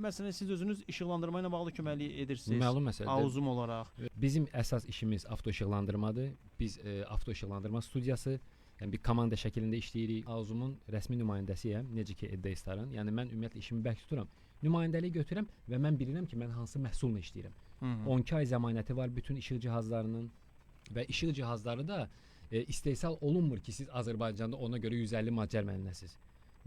məsələn siz özünüz işıqlandırma ilə bağlı köməklik edirsiniz. Məlum məsələdir. Auzum olaraq. Bizim əsas işimiz avto işıqlandırmadır. Biz avto işıqlandırma studiyası, yəni bir komanda şəklində işləyirik. Auzumun rəsmi nümayəndəsiyəm, necə ki Edda Starın. Yəni mən ümumiyyətlə işimi bərk tuturam. Nümayəndəliyi götürürəm və mən bilirəm ki, mən hansı məhsulla işləyirəm. 12 ay zəmanəti var bütün işıq cihazlarının və işıq cihazları da istehsal olunmur ki, siz Azərbaycanda ona görə 150 macəl müəlləsiz.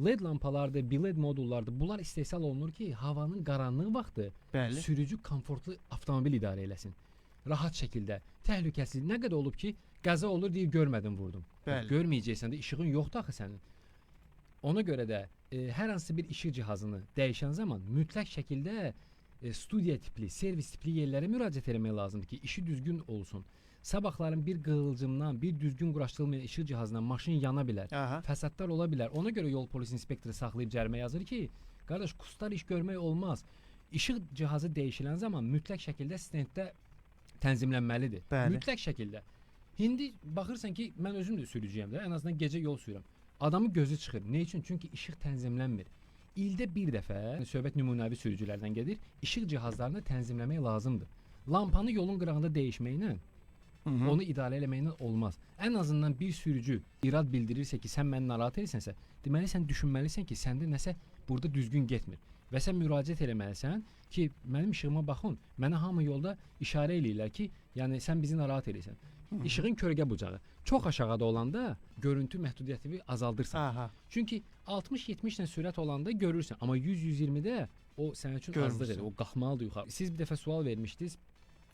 LED lampalardır, biled modullardır. Bunlar istehsal olunur ki, havanın qaranlığı vaxtı sürücü komfortlu avtomobil idarə eləsin. Rahat şəkildə, təhlükəsiz. Nə qədər olub ki, qəza olur deyir, görmədim, vurdum. Görməyəcəksən də, işığın yoxdur axı sənin. Ona görə də hər hansı bir işıq cihazını dəyişən zaman mütləq şəkildə studiya tipli, servis tipli yerlərə müraciət etmək lazımdır ki, işi düzgün olsun. Sabahların bir qığılcımdan, bir düzgün quraşdırılmayan işıq cihazından maşın yana bilər, fəsadlar ola bilər. Ona görə yol polis inspektoru saxlayıb cərimə yazır ki, qardaş, kustar iş görmək olmaz. İşıq cihazı dəyişilən zaman mütləq şəkildə stenddə tənzimlənməlidir. Mütləq şəkildə. İndi baxırsan ki, mən özüm də sürücüyəm də, ən azından gecə yol sürürəm. Adamın gözü çıxır. Ne üçün? Çünki işıq tənzimlənmir. İldə bir dəfə, söhbət nümunəvi sürücülərdən gedir, işıq cihazlarını tənzimləmək lazımdır. Lampanı yolun qırağında dəyişməklə onu idarə eləməklə olmaz. Ən azından bir sürücü irad bildirirsə ki, sən məni narahat edirsənsə, deməli sən düşünməlisən ki, səndə nəsə burada düzgün getmir. Və sən müraciət eləməlisən ki, mənim işığıma baxın, mənə hamı yolda işarə eləyirlər ki, yəni sən bizi narahat edirsən. İşığın kölgə bucağı çox aşağıda olanda görüntü məhdudiyyətini azaldırsan. Çünki 60-70 ilə sürət olanda görürsən, amma 100-120-də o sənin üçün azlıq edir, o qalxmalıdır yuxarı. Siz bir dəfə sual vermişdiniz,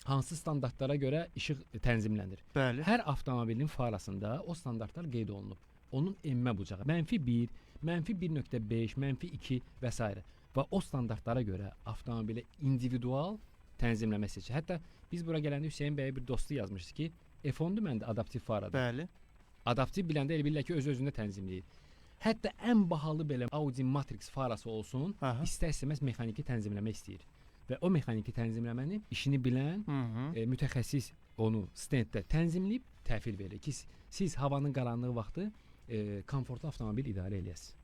hansı standartlara görə işıq tənzimlənir? Hər avtomobilin farasında o standartlar qeyd olunub. Onun emmə bucağı -1, -1.5, -2 və s. Və o standartlara görə avtomobilə individual tənzimləmə seçir. Hətta biz bura gələndə Hüseyin bəyə bir dostu yazmışdı ki, F10-dur məndə adaptiv faradır. Adaptiv biləndə elə bilirlər ki, öz-özündə tənzimləyir. Hətta ən bahalı belə Audi Matrix farası olsun, istər-istəməz mexaniki tənzimləmə istəyir. Və o mexaniki tənzimləməni işini bilən mütəxəssis onu stenddə tənzimləyib təhvil verir ki, siz havanın qaranlığı vaxtı komfortlu avtomobil idarə eləyəsiniz.